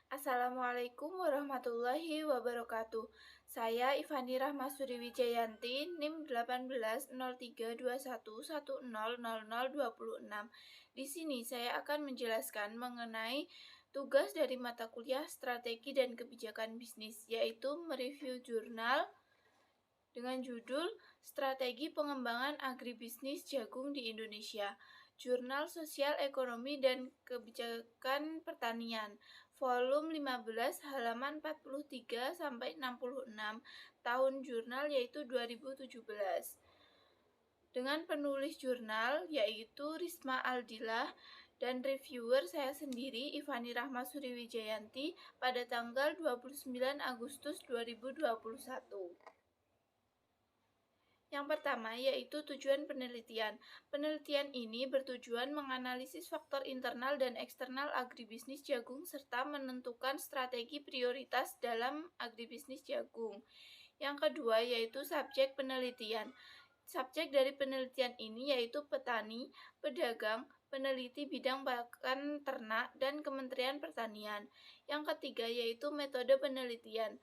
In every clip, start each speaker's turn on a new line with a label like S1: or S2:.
S1: Assalamualaikum warahmatullahi wabarakatuh. Saya Ivani Rahmasuri Wijayanti, NIM 180321100026. Di sini saya akan menjelaskan mengenai tugas dari mata kuliah Strategi dan Kebijakan Bisnis, yaitu mereview jurnal dengan judul Strategi Pengembangan Agribisnis Jagung di Indonesia. Jurnal Sosial Ekonomi dan Kebijakan Pertanian, volume 15 halaman 43 sampai 66, tahun jurnal yaitu 2017. Dengan penulis jurnal yaitu Risma Aldila dan reviewer saya sendiri Ivani Rahmasuri Wijayanti pada tanggal 29 Agustus 2021. Yang pertama yaitu tujuan penelitian. Penelitian ini bertujuan menganalisis faktor internal dan eksternal agribisnis jagung serta menentukan strategi prioritas dalam agribisnis jagung. Yang kedua yaitu subjek penelitian. Subjek dari penelitian ini yaitu petani, pedagang, peneliti bidang pakan ternak, dan Kementerian Pertanian. Yang ketiga yaitu metode penelitian.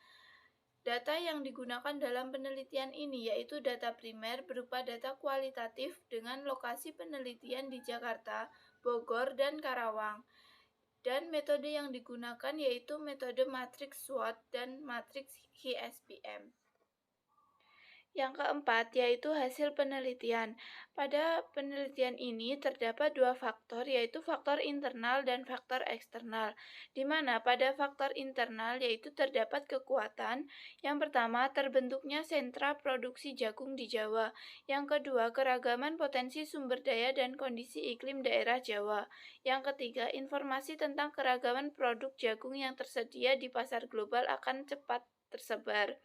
S1: Data yang digunakan dalam penelitian ini yaitu data primer berupa data kualitatif dengan lokasi penelitian di Jakarta, Bogor, dan Karawang. Dan metode yang digunakan yaitu metode matriks SWOT dan matriks HSPM. Yang keempat yaitu hasil penelitian. Pada penelitian ini terdapat dua faktor yaitu faktor internal dan faktor eksternal. Di mana pada faktor internal yaitu terdapat kekuatan. Yang pertama terbentuknya sentra produksi jagung di Jawa. Yang kedua keragaman potensi sumber daya dan kondisi iklim daerah Jawa. Yang ketiga informasi tentang keragaman produk jagung yang tersedia di pasar global akan cepat tersebar.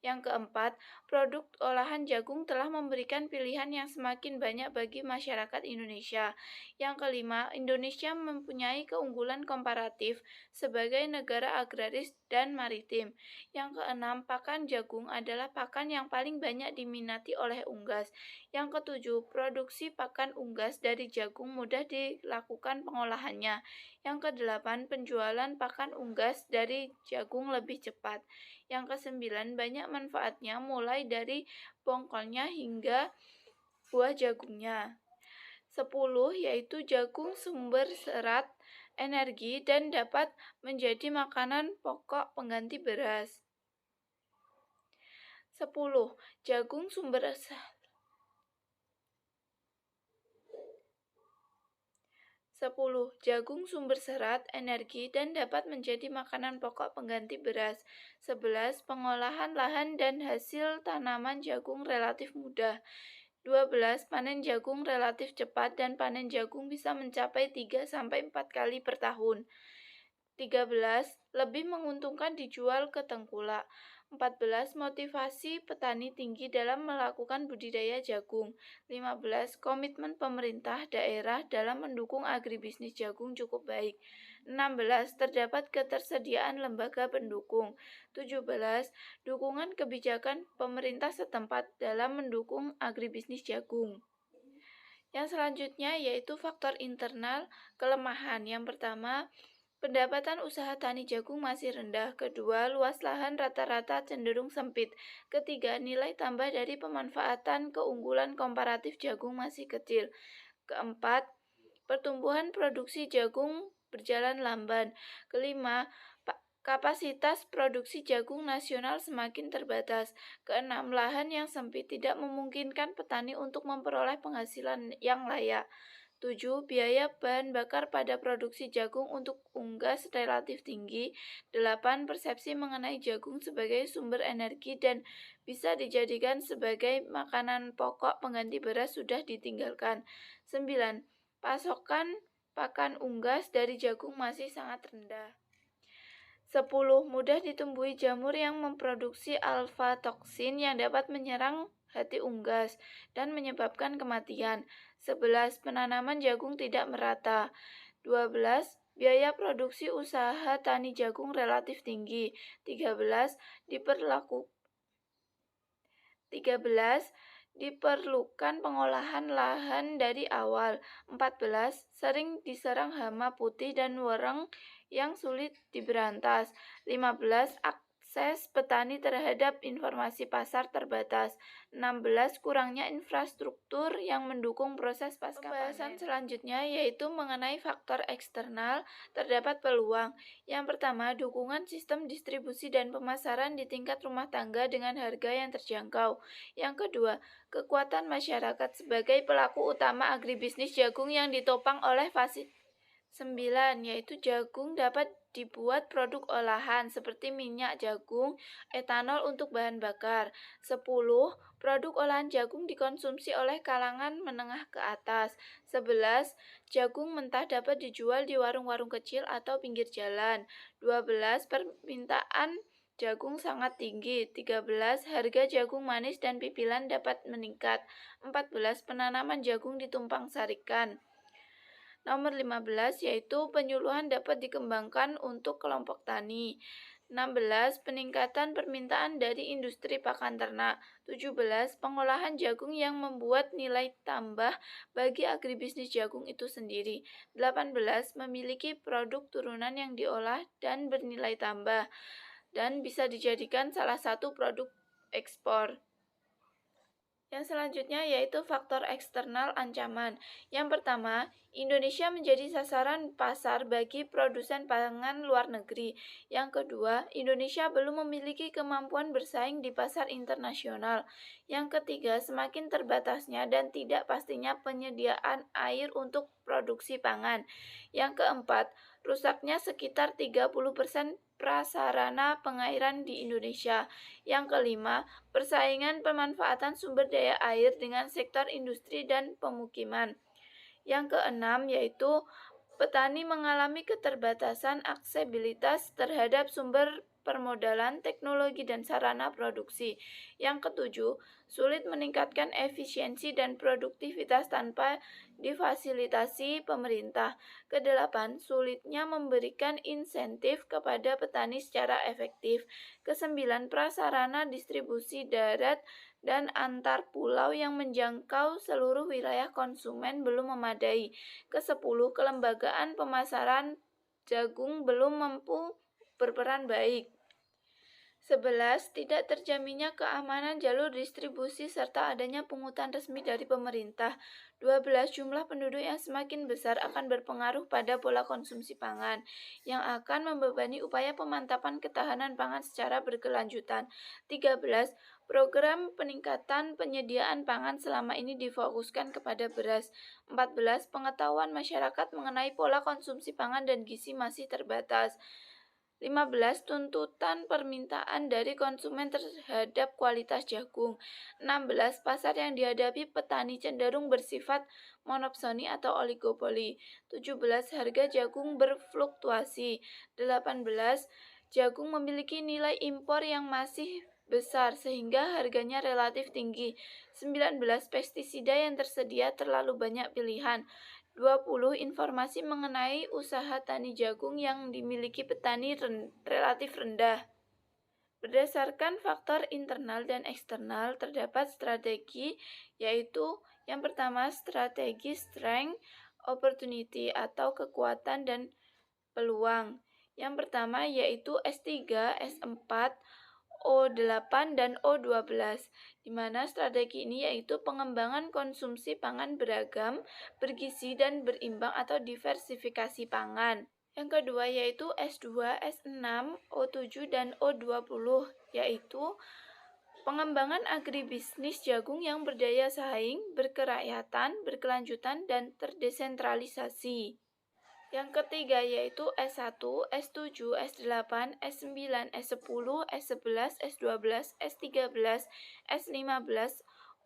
S1: Yang keempat, produk olahan jagung telah memberikan pilihan yang semakin banyak bagi masyarakat Indonesia. Yang kelima, Indonesia mempunyai keunggulan komparatif sebagai negara agraris dan maritim. Yang keenam, pakan jagung adalah pakan yang paling banyak diminati oleh unggas. Yang ketujuh, produksi pakan unggas dari jagung mudah dilakukan pengolahannya. Yang kedelapan, penjualan pakan unggas dari jagung lebih cepat. Yang kesembilan, banyak manfaatnya mulai dari bongkolnya hingga buah jagungnya. 10 yaitu jagung sumber serat, energi, dan dapat menjadi makanan pokok pengganti beras. 10. Jagung sumber 10. Jagung sumber serat, energi, dan dapat menjadi makanan pokok pengganti beras. 11. Pengolahan lahan dan hasil tanaman jagung relatif mudah. 12. Panen jagung relatif cepat dan panen jagung bisa mencapai 3-4 kali per tahun. 13. Lebih menguntungkan dijual ke tengkulak. 14. Motivasi petani tinggi dalam melakukan budidaya jagung. 15. Komitmen pemerintah daerah dalam mendukung agribisnis jagung cukup baik. 16. Terdapat ketersediaan lembaga pendukung. 17. Dukungan kebijakan pemerintah setempat dalam mendukung agribisnis jagung. Yang selanjutnya yaitu faktor internal kelemahan. Yang pertama, pendapatan usaha tani jagung masih rendah. Kedua, luas lahan rata-rata cenderung sempit. Ketiga, nilai tambah dari pemanfaatan keunggulan komparatif jagung masih kecil. Keempat, pertumbuhan produksi jagung berjalan lamban. Kelima, kapasitas produksi jagung nasional semakin terbatas. Keenam, lahan yang sempit tidak memungkinkan petani untuk memperoleh penghasilan yang layak. 7. Biaya bahan bakar pada produksi jagung untuk unggas relatif tinggi. 8. Persepsi mengenai jagung sebagai sumber energi dan bisa dijadikan sebagai makanan pokok pengganti beras sudah ditinggalkan. 9. Pasokan pakan unggas dari jagung masih sangat rendah. 10. Mudah ditumbuhi jamur yang memproduksi alfa toksin yang dapat menyerang hati unggas dan menyebabkan kematian. 11. Penanaman jagung tidak merata. 12. Biaya produksi usaha tani jagung relatif tinggi. 13. Diperlukan pengolahan lahan dari awal. 14. Sering diserang hama putih dan wereng yang sulit diberantas. 15. Akses petani terhadap informasi pasar terbatas. 16. Kurangnya infrastruktur yang mendukung proses pasca panen. Pembahasan selanjutnya yaitu mengenai faktor eksternal, terdapat peluang. Yang pertama, dukungan sistem distribusi dan pemasaran di tingkat rumah tangga dengan harga yang terjangkau. Yang kedua, kekuatan masyarakat sebagai pelaku utama agribisnis jagung yang ditopang oleh fasilitas. 9. Yaitu jagung dapat dibuat produk olahan seperti minyak jagung, etanol untuk bahan bakar. 10. Produk olahan jagung dikonsumsi oleh kalangan menengah ke atas. 11. Jagung mentah dapat dijual di warung-warung kecil atau pinggir jalan. 12. Permintaan jagung sangat tinggi. 13. Harga jagung manis dan pipilan dapat meningkat. 14. Penanaman jagung ditumpang sarikan. Nomor 15 yaitu penyuluhan dapat dikembangkan untuk kelompok tani. 16. Peningkatan permintaan dari industri pakan ternak. 17. Pengolahan jagung yang membuat nilai tambah bagi agribisnis jagung itu sendiri. 18. Memiliki produk turunan yang diolah dan bernilai tambah dan bisa dijadikan salah satu produk ekspor. Yang selanjutnya yaitu faktor eksternal ancaman. Yang pertama, Indonesia menjadi sasaran pasar bagi produsen pangan luar negeri. Yang kedua, Indonesia belum memiliki kemampuan bersaing di pasar internasional. Yang ketiga, semakin terbatasnya dan tidak pastinya penyediaan air untuk produksi pangan. Yang keempat, rusaknya sekitar 30% prasarana pengairan di Indonesia. Yang kelima, persaingan pemanfaatan sumber daya air dengan sektor industri dan pemukiman. Yang keenam yaitu petani mengalami keterbatasan aksesibilitas terhadap sumber permodalan, teknologi, dan sarana produksi. Yang ketujuh, sulit meningkatkan efisiensi dan produktivitas tanpa difasilitasi pemerintah. Kedelapan, sulitnya memberikan insentif kepada petani secara efektif. Kesembilan, prasarana distribusi darat dan antar pulau yang menjangkau seluruh wilayah konsumen belum memadai. Kesepuluh, kelembagaan pemasaran jagung belum mampu berperan baik. 11. Tidak terjaminnya keamanan jalur distribusi serta adanya pungutan resmi dari pemerintah. 12. Jumlah penduduk yang semakin besar akan berpengaruh pada pola konsumsi pangan, yang akan membebani upaya pemantapan ketahanan pangan secara berkelanjutan. 13. Program peningkatan penyediaan pangan selama ini difokuskan kepada beras. 14. Pengetahuan masyarakat mengenai pola konsumsi pangan dan gizi masih terbatas. 15. Tuntutan permintaan dari konsumen terhadap kualitas jagung. 16. Pasar yang dihadapi petani cenderung bersifat monopsoni atau oligopoli. 17. Harga jagung berfluktuasi. 18. Jagung memiliki nilai impor yang masih besar sehingga harganya relatif tinggi. 19. Pestisida yang tersedia terlalu banyak pilihan. 20. Informasi mengenai usaha tani jagung yang dimiliki petani relatif rendah. Berdasarkan faktor internal dan eksternal, terdapat strategi, yaitu yang pertama strategi strength, opportunity atau kekuatan dan peluang. Yang pertama yaitu S3, S4, O8 dan O12, di mana strategi ini yaitu pengembangan konsumsi pangan beragam, bergizi dan berimbang atau diversifikasi pangan. Yang kedua yaitu S2, S6, O7 dan O20, yaitu pengembangan agribisnis jagung yang berdaya saing, berkerakyatan, berkelanjutan dan terdesentralisasi. Yang ketiga yaitu S1, S7, S8, S9, S10, S11, S12, S13, S15,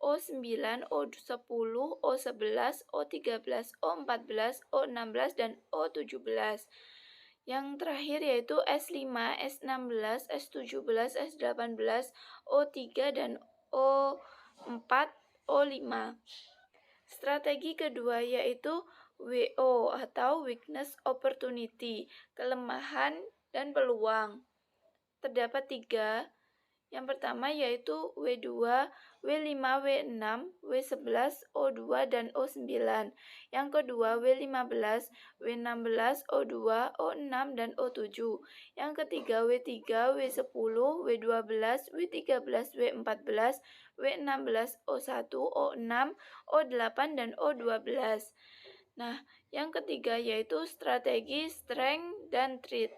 S1: O9, O10, O11, O13, O14, O16, dan O17. Yang terakhir yaitu S5, S16, S17, S18, O3, dan O4, O5. Strategi kedua yaitu WO atau Weakness Opportunity, kelemahan dan peluang. Terdapat 3, Yang pertama yaitu W2, W5, W6, W11, O2, dan O9. Yang kedua W15, W16, O2, O6, dan O7. Yang ketiga W3, W10, W12, W13, W14, W16, O1, O6, O8, dan O12. Nah, yang ketiga yaitu strategi strength dan threat.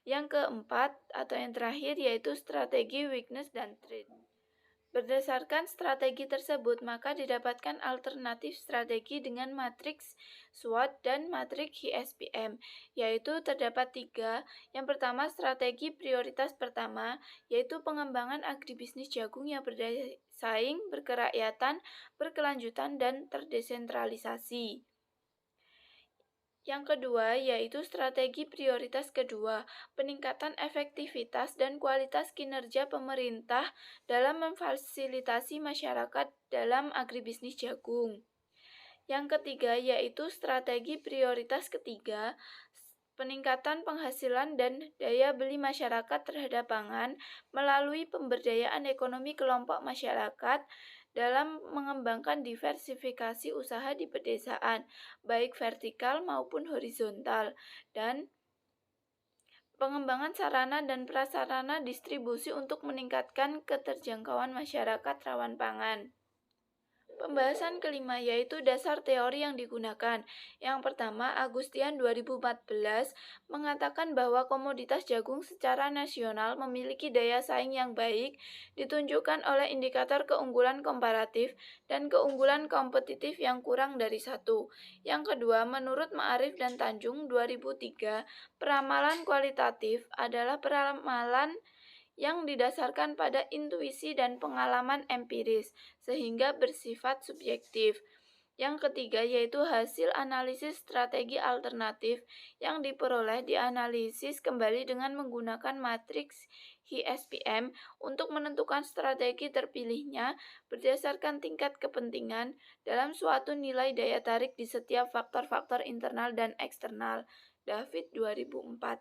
S1: Yang keempat atau yang terakhir yaitu strategi weakness dan threat. Berdasarkan strategi tersebut, maka didapatkan alternatif strategi dengan matriks SWOT dan matriks HSPM, yaitu terdapat 3. Yang pertama, strategi prioritas pertama, yaitu pengembangan agribisnis jagung yang berdaya saing, berkerakyatan, berkelanjutan, dan terdesentralisasi. Yang kedua, yaitu strategi prioritas kedua, peningkatan efektivitas dan kualitas kinerja pemerintah dalam memfasilitasi masyarakat dalam agribisnis jagung. Yang ketiga, yaitu strategi prioritas ketiga, peningkatan penghasilan dan daya beli masyarakat terhadap pangan melalui pemberdayaan ekonomi kelompok masyarakat dalam mengembangkan diversifikasi usaha di pedesaan, baik vertikal maupun horizontal, dan pengembangan sarana dan prasarana distribusi untuk meningkatkan keterjangkauan masyarakat rawan pangan. Pembahasan kelima yaitu dasar teori yang digunakan. Yang pertama, Agustian 2014 mengatakan bahwa komoditas jagung secara nasional memiliki daya saing yang baik, ditunjukkan oleh indikator keunggulan komparatif dan keunggulan kompetitif yang kurang dari 1. Yang kedua, menurut Ma'arif dan Tanjung 2003, peramalan kualitatif adalah peramalan yang didasarkan pada intuisi dan pengalaman empiris, sehingga bersifat subjektif. Yang ketiga yaitu hasil analisis strategi alternatif yang diperoleh dianalisis kembali dengan menggunakan matriks HSPM untuk menentukan strategi terpilihnya berdasarkan tingkat kepentingan dalam suatu nilai daya tarik di setiap faktor-faktor internal dan eksternal. David 2004.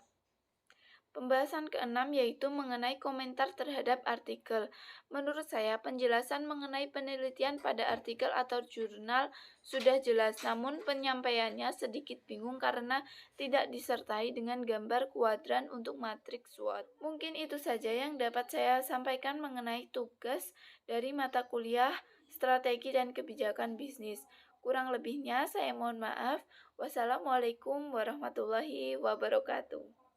S1: Pembahasan keenam yaitu mengenai komentar terhadap artikel. Menurut saya, penjelasan mengenai penelitian pada artikel atau jurnal sudah jelas, namun penyampaiannya sedikit bingung karena tidak disertai dengan gambar kuadran untuk matriks SWOT. Mungkin itu saja yang dapat saya sampaikan mengenai tugas dari mata kuliah Strategi dan Kebijakan Bisnis. Kurang lebihnya saya mohon maaf. Wassalamualaikum warahmatullahi wabarakatuh.